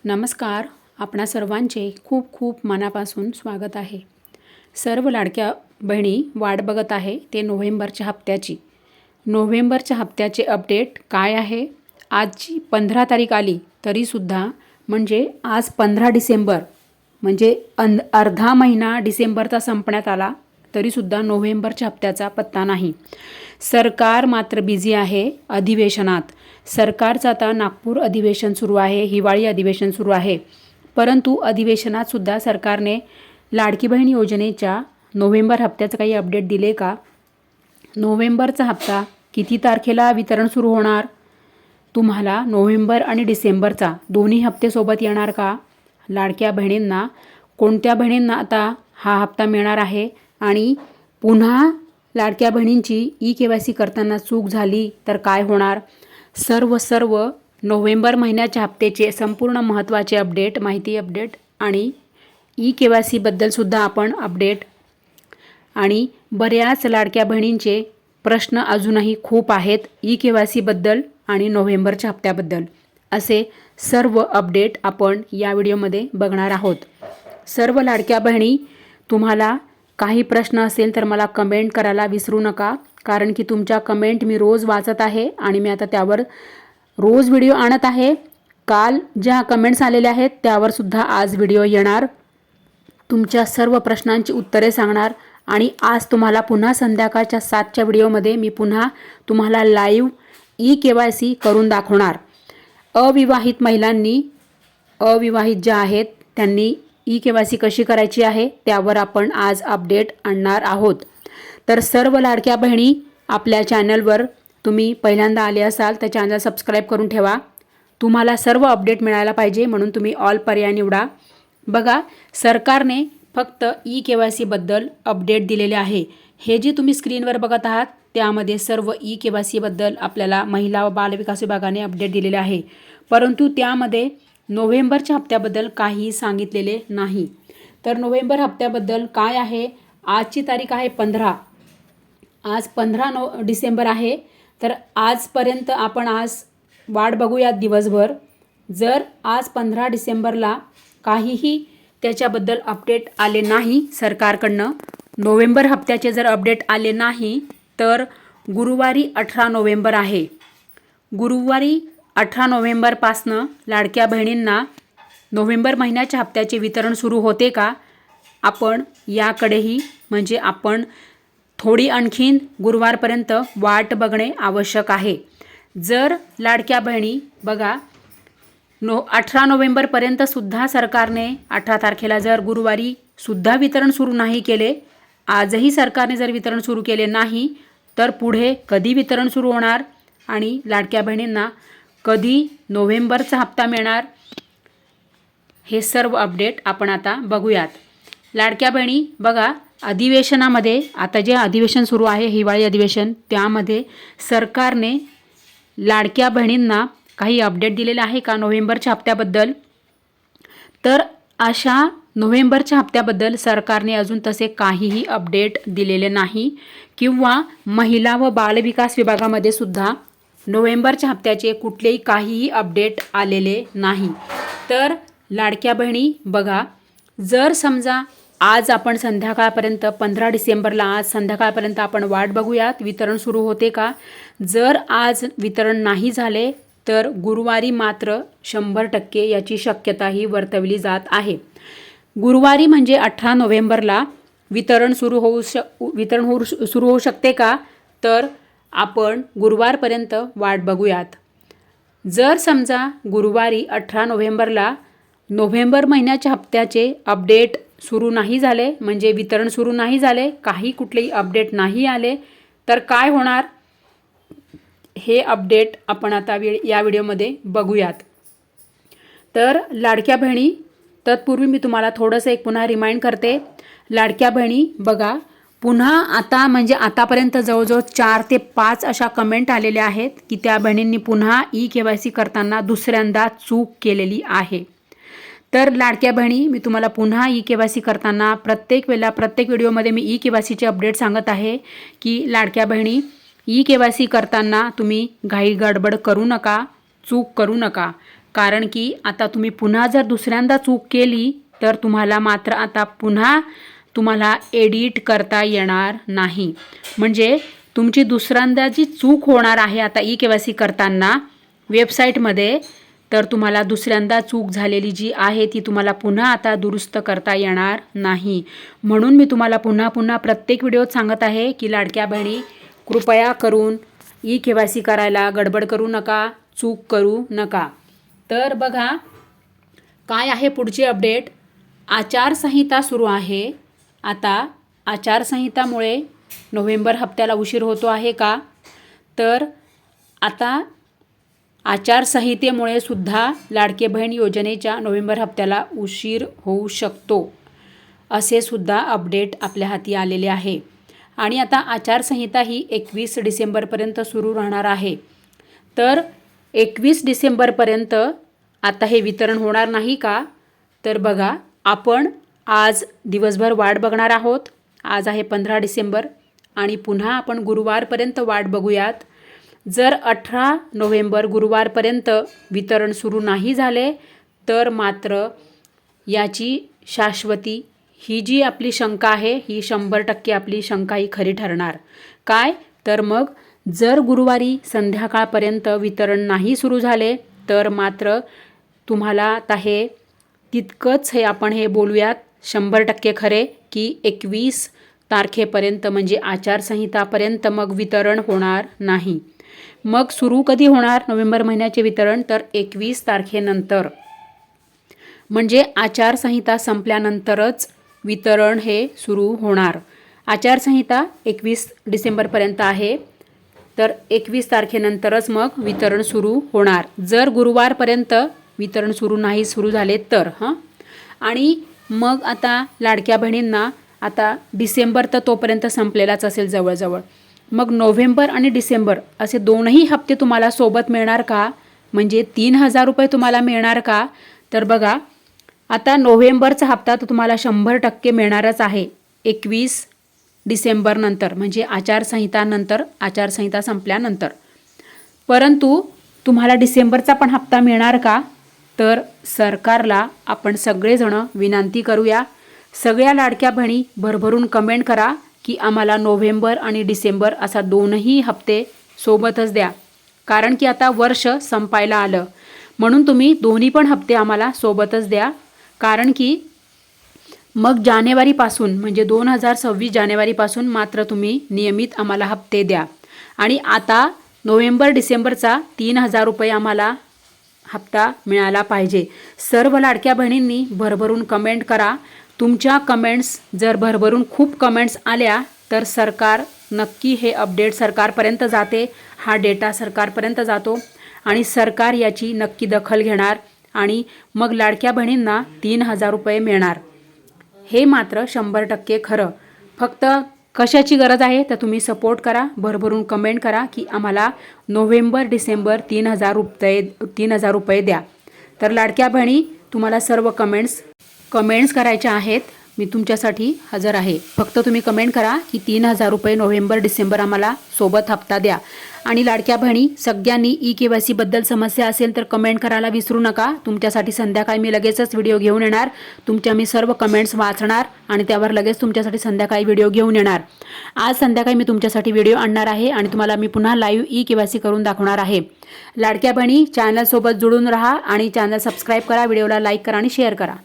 नमस्कार. आपणा सर्वांचे खूप खूप मनापासून स्वागत आहे. सर्व लाडक्या बहिणी वाट बघत आहे ते नोव्हेंबरच्या हप्त्याची. नोव्हेंबरच्या हप्त्याचे अपडेट काय आहे? आजची 15 तारीख आली तरीसुद्धा म्हणजे आज 15 डिसेंबर म्हणजे अर्धा महिना डिसेंबरचा संपण्यात आला तरीसुद्धा नोव्हेंबरच्या हप्त्याचा पत्ता नाही. सरकार मात्र बिझी आहे अधिवेशनात. सरकारचं आता नागपूर अधिवेशन सुरू आहे, हिवाळी अधिवेशन सुरू आहे. परंतु अधिवेशनातसुद्धा सरकारने लाडकी बहीण योजनेच्या नोव्हेंबर हप्त्याचं काही अपडेट दिले का? नोव्हेंबरचा हप्ता किती तारखेला वितरण सुरू होणार? तुम्हाला नोव्हेंबर आणि डिसेंबरचा दोन्ही हप्ते सोबत येणार का? लाडक्या बहिणींना कोणत्या बहिणींना आता हा हप्ता मिळणार आहे? आणि पुन्हा लाडक्या बहिणींची EKYC करताना चूक झाली तर काय होणार? सर्व नोव्हेंबर महिन्याच्या हप्त्याचे संपूर्ण महत्त्वाचे अपडेट, माहिती अपडेट आणि EKYC बद्दलसुद्धा आपण अपडेट आणि बऱ्याच लाडक्या बहिणींचे प्रश्न अजूनही खूप आहेत EKYC बद्दल आणि नोव्हेंबरच्या हप्त्याबद्दल. असे सर्व अपडेट आपण या व्हिडिओमध्ये बघणार आहोत. सर्व लाडक्या बहिणी, तुम्हाला काही प्रश्न असेल तर मला कमेंट करायला विसरू नका, कारण की तुमच्या कमेंट मी रोज वाचत आहे आणि मी आता त्यावर रोज व्हिडिओ आणत आहे. काल ज्या कमेंट्स आलेल्या आहेत त्यावर सुद्धा आज व्हिडिओ येणार. तुमच्या सर्व प्रश्नांची उत्तरे सांगणार आणि आज तुम्हाला पुन्हा संध्याकाळच्या 7च्या व्हिडिओमध्ये मी पुन्हा तुम्हाला लाईव्ह EKYC करून दाखवणार. अविवाहित महिलांनी, अविवाहित ज्या आहेत त्यांनी EKYC कशी करायची आहे त्यावर आपण आज अपडेट आणणार आहोत. तर सर्व लाडक्या बहिणी, आपल्या चॅनलवर तुम्ही पहिल्यांदा आले असाल तर चॅनल सबस्क्राईब करून ठेवा. तुम्हाला सर्व अपडेट मिळायला पाहिजे म्हणून तुम्ही ऑल पर्याय निवडा. बघा, सरकारने फक्त EKYC बद्दल अपडेट दिलेले आहे. हे जे तुम्ही स्क्रीनवर बघत आहात त्यामध्ये सर्व EKYC बद्दल आपल्याला महिला व बालविकास विभागाने अपडेट दिलेले आहे. परंतु त्यामध्ये नोव्हेंबरच्या हप्त्याबद्दल काही सांगितलेले नाही. तर नोव्हेंबर हप्त्याबद्दल काय आहे? आजची तारीख आहे 15. आज 15 डिसेंबर आहे. तर आजपर्यंत आपण आज वाट बघूयात दिवसभर. जर आज 15 डिसेंबरला काहीही त्याच्याबद्दल अपडेट आले नाही सरकारकडनं, नोव्हेंबर हप्त्याचे जर अपडेट आले नाही तर गुरुवारी 18 नोव्हेंबर आहे. गुरुवारी 18 नोव्हेंबरपासनं लाडक्या बहिणींना नोव्हेंबर महिन्याच्या हप्त्याचे वितरण सुरू होते का? आपण याकडेही म्हणजे आपण थोडी आणखीन गुरुवारपर्यंत वाट बघणे आवश्यक आहे. जर लाडक्या बहिणी बघा, 18 नोव्हेंबरपर्यंतसुद्धा सरकारने 18 तारखेला जर गुरुवारी सुद्धा वितरण सुरू नाही केले, आजही सरकारने जर वितरण सुरू केले नाही तर पुढे कधी वितरण सुरू होणार आणि लाडक्या बहिणींना कधी नोव्हेंबरचा हप्ता मिळणार? हे सर्व अपडेट आपण आता बघूयात. लाडक्या बहिणी बघा, अधिवेशनामध्ये आता जे अधिवेशन सुरू आहे हिवाळी अधिवेशन, त्यामध्ये सरकारने लाडक्या बहिणींना काही अपडेट दिलेले आहे का नोव्हेंबरच्या हप्त्याबद्दल? तर अशा नोव्हेंबरच्या हप्त्याबद्दल सरकारने अजून तसे काहीही अपडेट दिलेले नाही किंवा महिला व बालविकास विभागामध्ये सुद्धा नोव्हेंबरच्या हप्त्याचे कुठलेही काहीही अपडेट आलेले नाही. तर लाडक्या बहिणी बघा, जर समजा आज आपण संध्याकाळपर्यंत 15 डिसेंबरला आज संध्याकाळपर्यंत आपण वाट बघूयात वितरण सुरू होते का. जर आज वितरण नाही झाले तर गुरुवारी मात्र 100% याची शक्यताही वर्तवली जात आहे. गुरुवारी म्हणजे 18 नोव्हेंबरला वितरण सुरू होऊ शकते का? तर आपण गुरुवारपर्यंत वाट बघूयात. जर समजा गुरुवारी 18 नोव्हेंबरला नोव्हेंबर महिन्याच्या हप्त्याचे अपडेट सुरू नाही झाले म्हणजे वितरण सुरू नाही झाले, काही कुठलेही अपडेट नाही आले तर काय होणार? हे अपडेट आपण आता या व्हिडिओमध्ये बघूयात. तर लाडक्या बहिणी, तत्पूर्वी मी तुम्हाला थोडंसं एक पुन्हा रिमाइंड करते. लाडक्या बहिणी बघा, पुन्हा आता म्हणजे आतापर्यंत जवळजवळ 4 ते 5 अशा कमेंट आलेल्या आहेत की त्या बहिणींनी पुन्हा EKYC करताना दुसऱ्यांदा चूक केलेली आहे. तर लाडक्या बहिणी, मी तुम्हाला पुन्हा EKYC करताना प्रत्येक व्हिडिओमध्ये मी EKYCचे अपडेट सांगत आहे की लाडक्या बहिणी, EKYC करताना तुम्ही घाई गडबड करू नका, चूक करू नका. कारण की आता तुम्ही पुन्हा जर दुसऱ्यांदा चूक केली तर तुम्हाला मात्र आता पुन्हा तुम्हाला एडिट करता येणार नाही. म्हणजे तुमची दुसऱ्यांदा जी चूक होणार आहे आता KYC करताना वेबसाईटमध्ये, तर तुम्हाला दुसऱ्यांदा चूक झालेली जी आहे ती तुम्हाला पुन्हा आता दुरुस्त करता येणार नाही. म्हणून मी तुम्हाला पुन्हा पुन्हा प्रत्येक व्हिडिओत सांगत आहे की लाडक्या बहिणी कृपया करून KYC करायला गडबड करू नका, चूक करू नका. तर बघा काय आहे पुढची अपडेट. आचारसंहिता सुरू आहे. आता आचारसंहितामुळे नोव्हेंबर हप्त्याला उशीर होतो आहे का? तर आता आचारसंहितेमुळे सुद्धा लाडके बहीण योजनेच्या नोव्हेंबर हप्त्याला उशीर होऊ शकतो, असे सुद्धा अपडेट आपल्या हाती आलेले आहे. आणि आता आचारसंहिता ही 21 डिसेंबरपर्यंत सुरू राहणार आहे. तर 21 डिसेंबरपर्यंत आता हे वितरण होणार नाही का? तर बघा, आपण आज दिवसभर वाट बघणार आहोत. आज आहे 15 डिसेंबर आणि पुन्हा आपण गुरुवारपर्यंत वाट बघूयात. जर 18 नोव्हेंबर गुरुवारपर्यंत वितरण सुरू नाही झाले तर मात्र याची शाश्वती ही जी आपली शंका आहे ही 100% आपली शंका ही खरी ठरणार. काय तर मग जर गुरुवारी संध्याकाळपर्यंत वितरण नाही सुरू झाले तर मात्र तुम्हाला आता हे तितकंच हे आपण हे बोलूयात 100% खरे की 21 तारखेपर्यंत म्हणजे आचारसंहितापर्यंत मग वितरण होणार नाही. मग सुरू कधी होणार नोव्हेंबर महिन्याचे वितरण? तर 21 तारखेनंतर, म्हणजे आचारसंहिता संपल्यानंतरच वितरण हे सुरू होणार. आचारसंहिता 21 डिसेंबरपर्यंत आहे, तर 21 तारखेनंतरच मग वितरण सुरू होणार. जर गुरुवारपर्यंत वितरण सुरू झाले तर आणि मग आता लाडक्या बहिणींना आता डिसेंबर तर तोपर्यंत संपलेलाच असेल जवळजवळ. मग नोव्हेंबर आणि डिसेंबर असे दोनही हप्ते तुम्हाला सोबत मिळणार का? म्हणजे 3000 रुपये तुम्हाला मिळणार का? तर बघा, आता नोव्हेंबरचा हप्ता तर तुम्हाला 100% मिळणारच आहे 21 डिसेंबर नंतर, म्हणजे आचारसंहिता संपल्यानंतर. परंतु तुम्हाला डिसेंबरचा पण हप्ता मिळणार का? तर सरकारला आपण सगळेजण विनंती करूया, सगळ्या लाडक्या बहिणी भरभरून कमेंट करा की आम्हाला नोव्हेंबर आणि डिसेंबर असा दोनही हप्ते सोबतच द्या. कारण की आता वर्ष संपायला आलं, म्हणून तुम्ही दोन्ही पण हप्ते आम्हाला सोबतच द्या. कारण की मग जानेवारीपासून म्हणजे 2026 जानेवारीपासून मात्र तुम्ही नियमित आम्हाला हप्ते द्या. आणि आता नोव्हेंबर डिसेंबरचा 3000 रुपये आम्हाला हप्ता मिळाला पाहिजे. सर्व लाडक्या बहिणींनी भरभरून कमेंट करा. तुमच्या कमेंट्स जर भरभरून खूप कमेंट्स आल्या तर सरकार नक्की हे अपडेट सरकारपर्यंत जाते, हा डेटा सरकारपर्यंत जातो आणि सरकार याची नक्की दखल घेणार आणि मग लाडक्या बहिणींना 3000 रुपये मिळणार. हे मात्र 100% खरं. फक्त कशाची गरज आहे तर तुम्ही सपोर्ट करा, भरभरून कमेंट करा की आम्हाला नोव्हेंबर डिसेंबर 3000 रुपये द्या. तर लाडक्या बहिणी तुम्हाला सर्व कमेंट्स करायच्या आहेत. मी तुमच्यासाठी हजर आहे. फक्त तुम्ही कमेंट करा की 3000 रुपये नोव्हेंबर डिसेंबर आम्हाला सोबत हप्ता द्या. आणि लाडक्या बहिणी सगळ्यांनी KYC बद्दल समस्या असेल तर कमेंट करायला विसरू नका. तुमच्यासाठी संध्याकाळी मी लगेचच व्हिडिओ घेऊन येणार. तुमच्या मी सर्व कमेंट्स वाचणार आणि त्यावर लगेच तुमच्यासाठी संध्याकाळी व्हिडिओ घेऊन येणार. आज संध्याकाळी मी तुमच्यासाठी व्हिडिओ आणणार आहे आणि तुम्हाला मी पुन्हा लाईव्ह KYC करून दाखवणार आहे. लाडक्या बहिणी चॅनलसोबत जुळून राहा आणि चॅनल सबस्क्राईब करा, व्हिडिओला लाईक करा आणि शेअर करा.